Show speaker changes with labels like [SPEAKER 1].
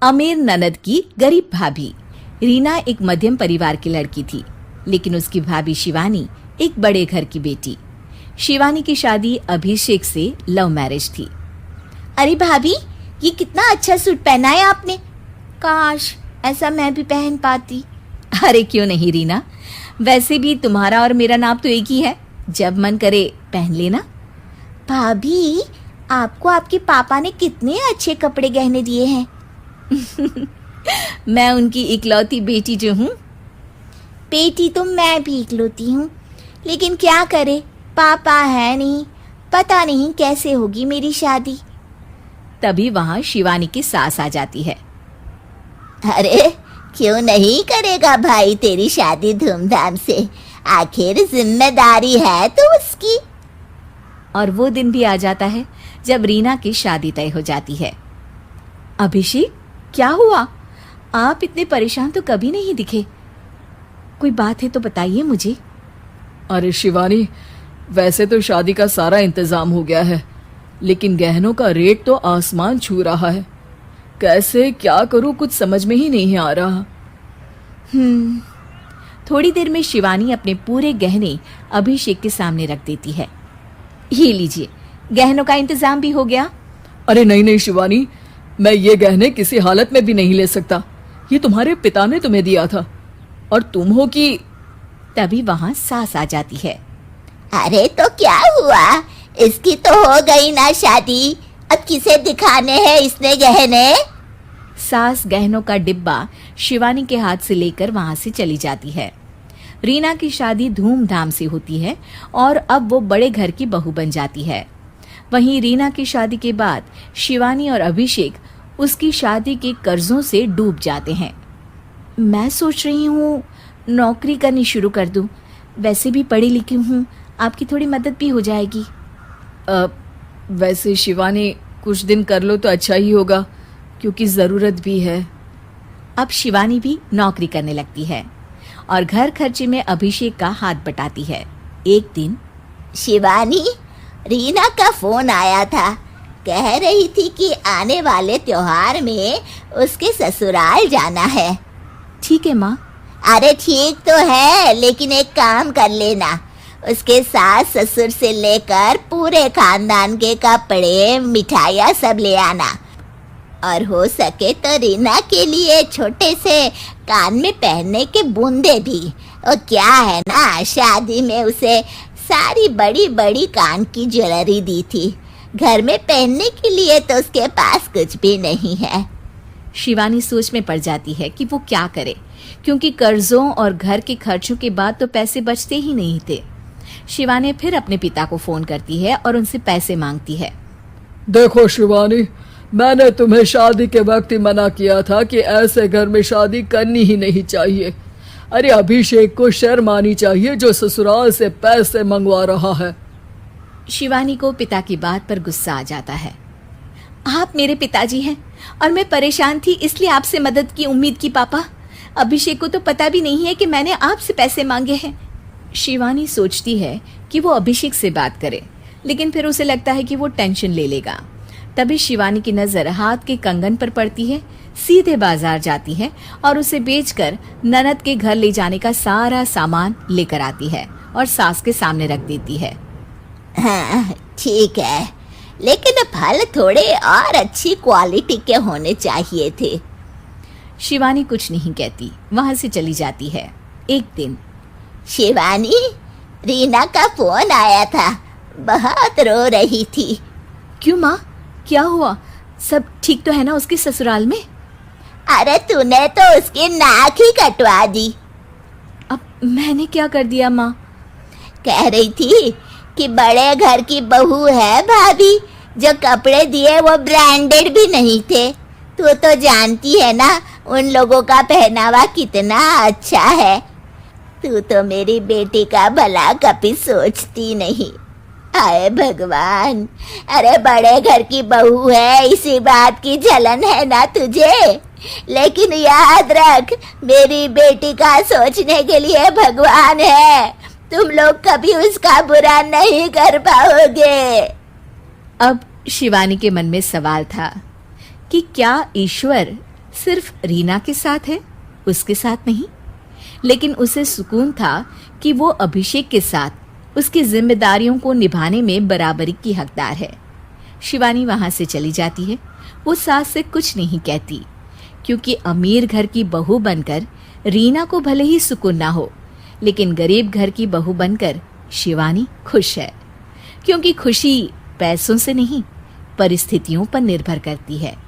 [SPEAKER 1] अमीर ननद की गरीब भाभी। रीना एक मध्यम परिवार की लड़की थी, लेकिन उसकी भाभी शिवानी एक बड़े घर की बेटी। शिवानी की शादी अभिषेक से लव मैरिज थी।
[SPEAKER 2] अरे भाभी, ये कितना अच्छा सूट पहना है आपने। काश ऐसा मैं भी पहन पाती।
[SPEAKER 1] अरे क्यों नहीं रीना, वैसे भी तुम्हारा और मेरा नाप तो एक ही है, जब मन करे पहन लेना।
[SPEAKER 2] भाभी, आपको आपके पापा ने कितने अच्छे कपड़े गहने दिए हैं।
[SPEAKER 1] मैं उनकी इकलौती बेटी जो हूँ।
[SPEAKER 2] बेटी तो मैं भी इकलौती हूँ, लेकिन क्या करे, पापा है नहीं, पता नहीं कैसे होगी मेरी शादी।
[SPEAKER 1] तभी वहां शिवानी की सास आ जाती है।
[SPEAKER 2] अरे क्यों नहीं करेगा भाई तेरी शादी धूमधाम से, आखिर जिम्मेदारी है तो उसकी।
[SPEAKER 1] और वो दिन भी आ जाता है जब रीना की शादी तय हो जाती है। अभिषेक, क्या हुआ? आप इतने परेशान तो कभी नहीं दिखे, कोई बात है तो बताइए मुझे।
[SPEAKER 3] अरे शिवानी, वैसे तो शादी का सारा इंतजाम हो गया है, लेकिन गहनों का रेट तो आसमान छू रहा है। कैसे क्या करूं, कुछ समझ में ही नहीं आ रहा।
[SPEAKER 1] थोड़ी देर में शिवानी अपने पूरे गहने अभिषेक के सामने रख देती है। ये लीजिए, गहनों का इंतजाम भी हो गया।
[SPEAKER 3] अरे नहीं नहीं शिवानी, मैं ये गहने किसी हालत में भी नहीं ले सकता। ये तुम्हारे पिता ने तुम्हें दिया था, और तुम हो कि।
[SPEAKER 1] तभी वहां सास आ जाती है।
[SPEAKER 2] अरे तो क्या हुआ, इसकी तो हो गई ना शादी, अब किसे दिखाने हैं इसने गहने।
[SPEAKER 1] सास गहनों का डिब्बा शिवानी के हाथ से लेकर वहां से चली जाती है। रीना की शादी धूमधाम से होती है और अब वो बड़े घर की बहू बन जाती है। वहीं रीना की शादी के बाद शिवानी और अभिषेक उसकी शादी के कर्जों से डूब जाते हैं। मैं सोच रही हूँ नौकरी करनी शुरू कर दूँ, वैसे भी पढ़ी लिखी हूँ, आपकी थोड़ी मदद भी हो जाएगी।
[SPEAKER 3] वैसे शिवानी, कुछ दिन कर लो तो अच्छा ही होगा, क्योंकि ज़रूरत भी है।
[SPEAKER 1] अब शिवानी भी नौकरी करने लगती है और घर खर्चे में अभिषेक का हाथ बटाती है। एक दिन
[SPEAKER 2] शिवानी, रीना का फोन आया था, कह रही थी कि आने वाले त्योहार में उसके ससुराल जाना है।
[SPEAKER 1] ठीक है माँ।
[SPEAKER 2] अरे ठीक तो है, लेकिन एक काम कर लेना, उसके सास ससुर से लेकर पूरे खानदान के कपड़े मिठाइयाँ सब ले आना, और हो सके तो रीना के लिए छोटे से कान में पहनने के बूंदे भी। और क्या है ना, शादी में उसे सारी बड़ी बड़ी कान की ज्वेलरी दी थी, घर में पहनने के लिए तो उसके पास कुछ भी नहीं है।
[SPEAKER 1] शिवानी सोच में पड़ जाती है कि वो क्या करे, क्योंकि कर्जों और घर के खर्चों के बाद तो पैसे बचते ही नहीं थे। शिवानी फिर अपने पिता को फोन करती है और उनसे पैसे मांगती है।
[SPEAKER 3] देखो शिवानी, मैंने तुम्हें शादी के वक्त ही मना किया था कि ऐसे घर में शादी करनी ही नहीं चाहिए। अरे अभिषेक को शर्म आनी चाहिए जो ससुराल से पैसे मंगवा रहा है।
[SPEAKER 1] शिवानी को पिता की बात पर गुस्सा आ जाता है। आप मेरे पिताजी हैं और मैं परेशान थी, इसलिए आपसे मदद की उम्मीद की पापा। अभिषेक को तो पता भी नहीं है कि मैंने आपसे पैसे मांगे हैं। शिवानी सोचती है कि वो अभिषेक से बात करे, लेकिन फिर उसे लगता है कि वो टेंशन ले लेगा। तभी शिवानी की नजर हाथ के कंगन पर पड़ती है। सीधे बाजार जाती है और उसे बेचकर ननद के घर ले जाने का सारा सामान लेकर आती है और सास के सामने रख देती है।
[SPEAKER 2] हाँ ठीक है, लेकिन फल थोड़े और अच्छी क्वालिटी के होने चाहिए थे।
[SPEAKER 1] शिवानी कुछ नहीं कहती, वहां से चली जाती है। एक दिन
[SPEAKER 2] शिवानी, रीना का फोन आया था, बहुत रो रही थी।
[SPEAKER 1] क्यों माँ, क्या हुआ? सब ठीक तो है ना उसके ससुराल में?
[SPEAKER 2] अरे तूने तो उसकी नाक ही कटवा दी।
[SPEAKER 1] अब मैंने क्या कर दिया माँ?
[SPEAKER 2] कह रही थी कि बड़े घर की बहू है भाभी, जो कपड़े दिए वो ब्रांडेड भी नहीं थे। तू तो जानती है ना उन लोगों का पहनावा कितना अच्छा है। तू तो मेरी बेटी का भला कभी सोचती नहीं। आए भगवान, अरे बड़े घर की बहू है, इसी बात की जलन है ना तुझे, लेकिन याद रख मेरी बेटी का सोचने के लिए भगवान है, तुम लोग कभी उसका बुरा नहीं कर पाओगे।
[SPEAKER 1] अब शिवानी के मन में सवाल था कि क्या ईश्वर सिर्फ रीना के साथ है, उसके साथ नहीं। लेकिन उसे सुकून था कि वो अभिषेक के साथ उसकी जिम्मेदारियों को निभाने में बराबरी की हकदार है। शिवानी वहां से चली जाती है। वो सास से कुछ नहीं कहती, क्योंकि अमीर घर की बहू बनकर रीना को भले ही सुकून ना हो, लेकिन गरीब घर की बहू बनकर शिवानी खुश है, क्योंकि खुशी पैसों से नहीं परिस्थितियों पर निर्भर करती है।